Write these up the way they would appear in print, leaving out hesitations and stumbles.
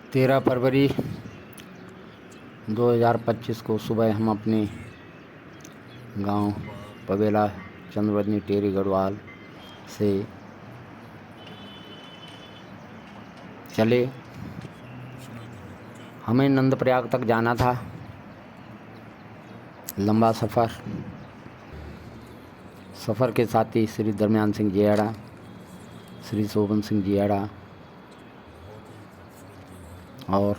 13 फरवरी 2025 को सुबह हम अपने गांव पवेला चंद्रवदनी टेरी गढ़वाल से चले। हमें नंदप्रयाग तक जाना था। लंबा सफ़र के साथी श्री दरम्यान सिंह जियाड़ा, श्री शोभन सिंह जियाड़ा और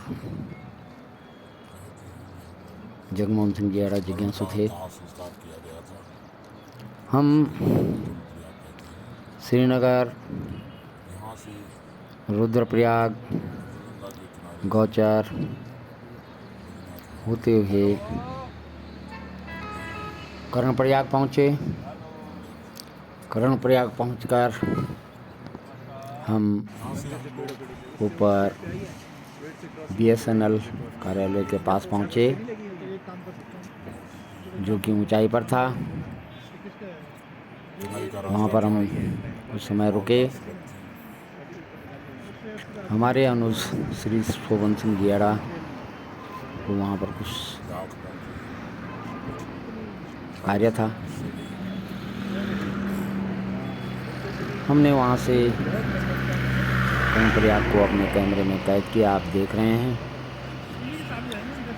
जगमोहन सिंह जियाड़ा जिज्ञासु थे। हम श्रीनगर, रुद्रप्रयाग, गौचर होते हुए कर्णप्रयाग पहुँचे। कर्णप्रयाग पहुँचकर हम ऊपर BSNL कार्यालय के पास पहुँचे, जो कि ऊंचाई पर था। वहाँ पर हम कुछ समय रुके। हमारे अनुज श्री शोभन सिंह जियाड़ा को वहाँ पर कुछ कार्य था। हमने वहाँ से कर्णप्रयाग को अपने कैमरे में कैद किया। आप देख रहे हैं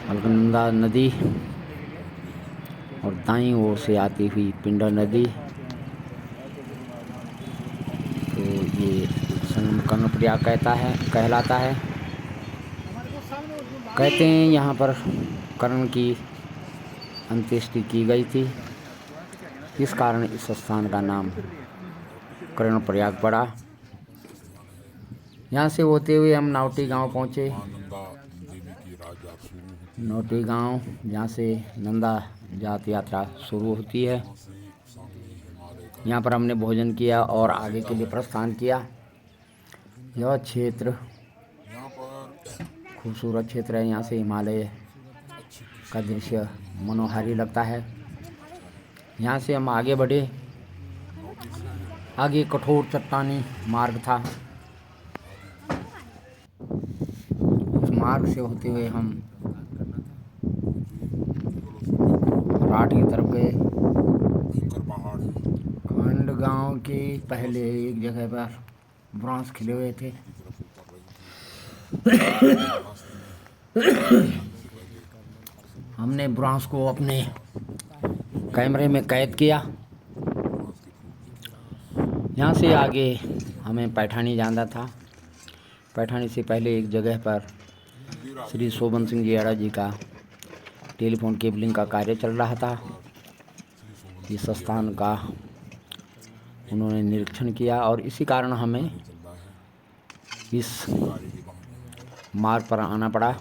अलकनंदा नदी और दाईं ओर से आती हुई पिंडर नदी। तो ये संगम कर्णप्रयाग कहलाता है। कहते हैं यहाँ पर कर्ण की अंत्येष्टि की गई थी, इस कारण इस स्थान का नाम कर्णप्रयाग पड़ा। यहाँ से होते हुए हम नावटी गांव पहुँचे। नौटी गांव, जहाँ से नंदा जात यात्रा शुरू होती है। यहाँ पर हमने भोजन किया और आगे के लिए प्रस्थान किया। यह क्षेत्र खूबसूरत क्षेत्र है। यहाँ से हिमालय का दृश्य मनोहारी लगता है। यहाँ से हम आगे बढ़े। आगे कठोर चट्टानी मार्ग था। उस मार्ग से होते हुए हम राठ की तरफ गए। खंड गांव के पहले एक जगह पर ब्रांस खिले हुए थे। हमने ब्रांस को अपने कैमरे में कैद किया। यहाँ से आगे हमें पैठानी जाना था। पैठानी से पहले एक जगह पर श्री शोभन सिंह जियाड़ा जी का टेलीफोन केबलिंग का कार्य चल रहा था। इस स्थान का उन्होंने निरीक्षण किया और इसी कारण हमें इस मार्ग पर आना पड़ा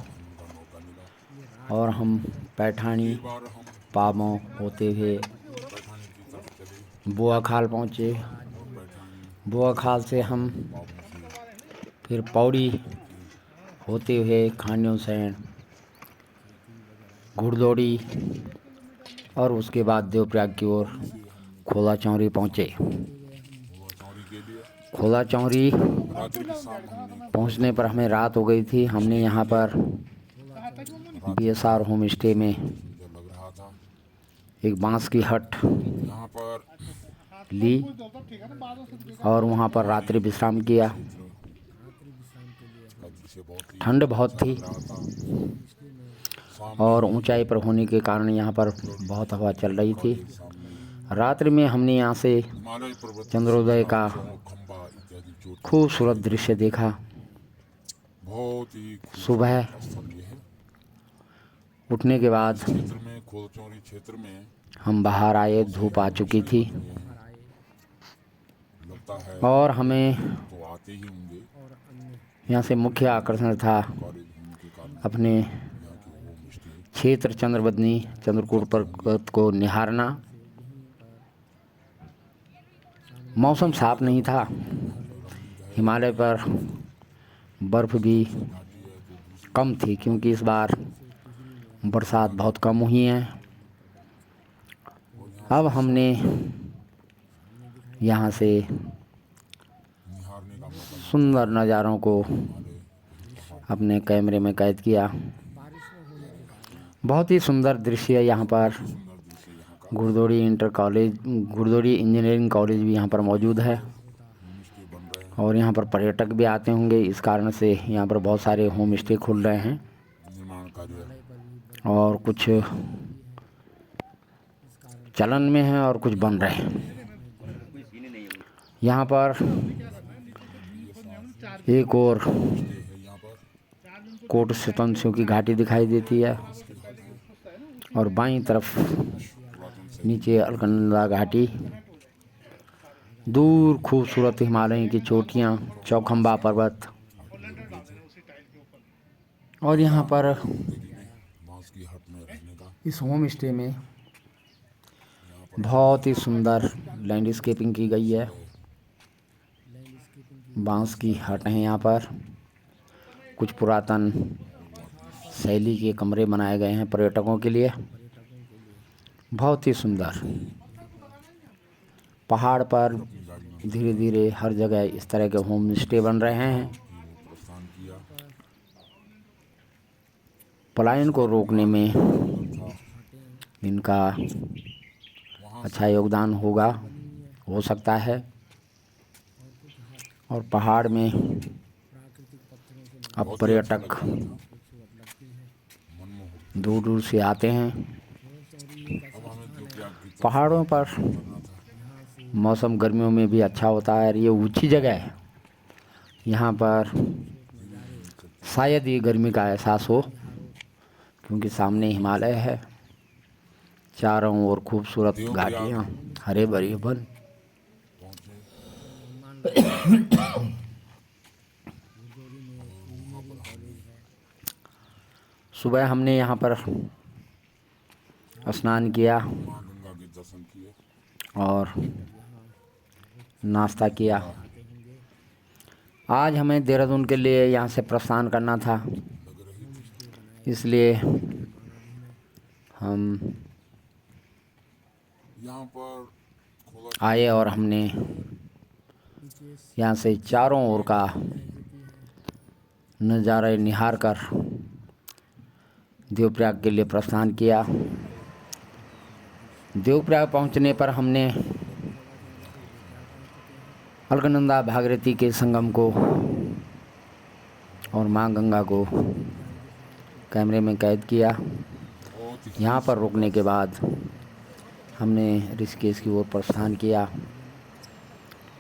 और हम पैठानी पामों होते हुए बुआखाल पहुँचे। बुआखाल से हम फिर पौड़ी होते हुए खान्यों सैन, घुड़दौड़ी और उसके बाद देवप्रयाग की ओर खोला चौरी पहुँचे। खोला चौरी पहुँचने पर हमें रात हो गई थी। हमने यहाँ पर BSR होम स्टे में एक बांस की हट ली और वहाँ पर रात्रि विश्राम किया। ठंड बहुत थी और ऊंचाई पर होने के कारण यहाँ पर बहुत हवा चल रही थी। रात्रि में हमने यहाँ से चंद्रोदय का खूबसूरत दृश्य देखा। सुबह उठने के बाद हम बाहर आए। धूप आ चुकी थी और हमें यहाँ से मुख्य आकर्षण था अपने क्षेत्र चंद्रवदनी चंद्रकूट पर्वत को निहारना। मौसम साफ नहीं था। हिमालय पर बर्फ़ भी कम थी क्योंकि इस बार बरसात बहुत कम हुई है। अब हमने यहाँ से सुंदर नज़ारों को अपने कैमरे में कैद किया। बहुत ही सुंदर दृश्य है यहाँ पर। घुड़दौड़ी घुड़दौड़ी इंजीनियरिंग कॉलेज भी यहाँ पर मौजूद है और यहाँ पर पर्यटक भी आते होंगे, इस कारण से यहाँ पर बहुत सारे होम स्टे खुल रहे हैं और कुछ चलन में है और कुछ बन रहे हैं। यहाँ पर एक और कोट शतंशियों की घाटी दिखाई देती है और बाईं तरफ नीचे अलकनंदा घाटी, दूर खूबसूरत हिमालय की चोटियाँ, चौखंबा पर्वत। और यहाँ पर इस होम स्टे में बहुत ही सुंदर लैंडस्केपिंग की गई है। बांस की हट है यहाँ पर। कुछ पुरातन शैली के कमरे बनाए गए हैं पर्यटकों के लिए। बहुत ही सुंदर। पहाड़ पर धीरे धीरे हर जगह इस तरह के होम स्टे बन रहे हैं। पलायन को रोकने में इनका अच्छा योगदान हो सकता है। और पहाड़ में अब पर्यटक दूर दूर से आते हैं। पहाड़ों पर मौसम गर्मियों में भी अच्छा होता है। ये ऊंची जगह है, यहाँ पर शायद ये गर्मी का एहसास हो, क्योंकि सामने हिमालय है, चारों ओर खूबसूरत घाटियाँ, हरे भरे वन। सुबह हमने यहाँ पर स्नान किया और नाश्ता किया। आज हमें देहरादून के लिए यहाँ से प्रस्थान करना था, इसलिए हम आए और हमने यहाँ से चारों ओर का नज़ारा निहार कर देवप्रयाग के लिए प्रस्थान किया। देवप्रयाग पहुँचने पर हमने अलकनंदा भागीरथी के संगम को और माँ गंगा को कैमरे में कैद किया। यहाँ पर रुकने के बाद हमने ऋषिकेश की ओर प्रस्थान किया।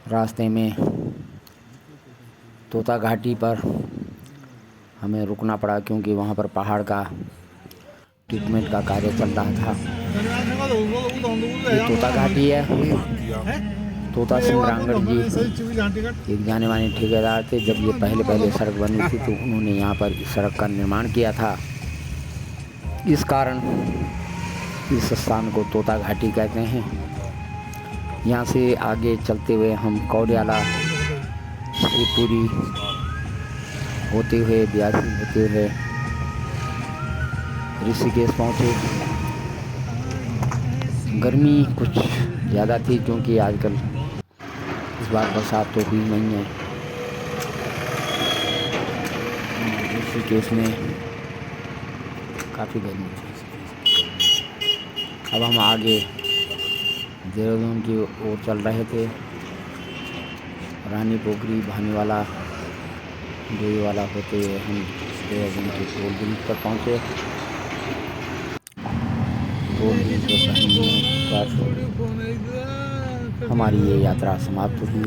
रास्ते में तोता घाटी पर हमें रुकना पड़ा, क्योंकि वहाँ पर पहाड़ का ट्रीटमेंट का कार्य चल रहा था। ये तोता घाटी है। तोता सिंह रांगड़ जी एक जाने माने ठेकेदार थे। जब ये पहले सड़क बनी थी तो उन्होंने यहाँ पर इस सड़क का निर्माण किया था। इस कारण इस स्थान को तोता घाटी कहते हैं। यहाँ से आगे चलते हुए हम कौड़ियाला, श्रीपुरी होते हुए, ब्यासी होते हुए ऋषिकेश पहुँचे। गर्मी कुछ ज़्यादा थी, क्योंकि आजकल इस बार बरसात तो हुई नहीं है। ऋषिकेश में काफ़ी गर्मी थी। अब हम आगे देहरादून की ओर चल रहे थे। रानी पोखरी, भानीवाला, डोईवाला होते हुए हम देहरादून के टोल ब्रिज पर पहुँचे। टोल ब्रिज पर हमारी ये यात्रा समाप्त हुई।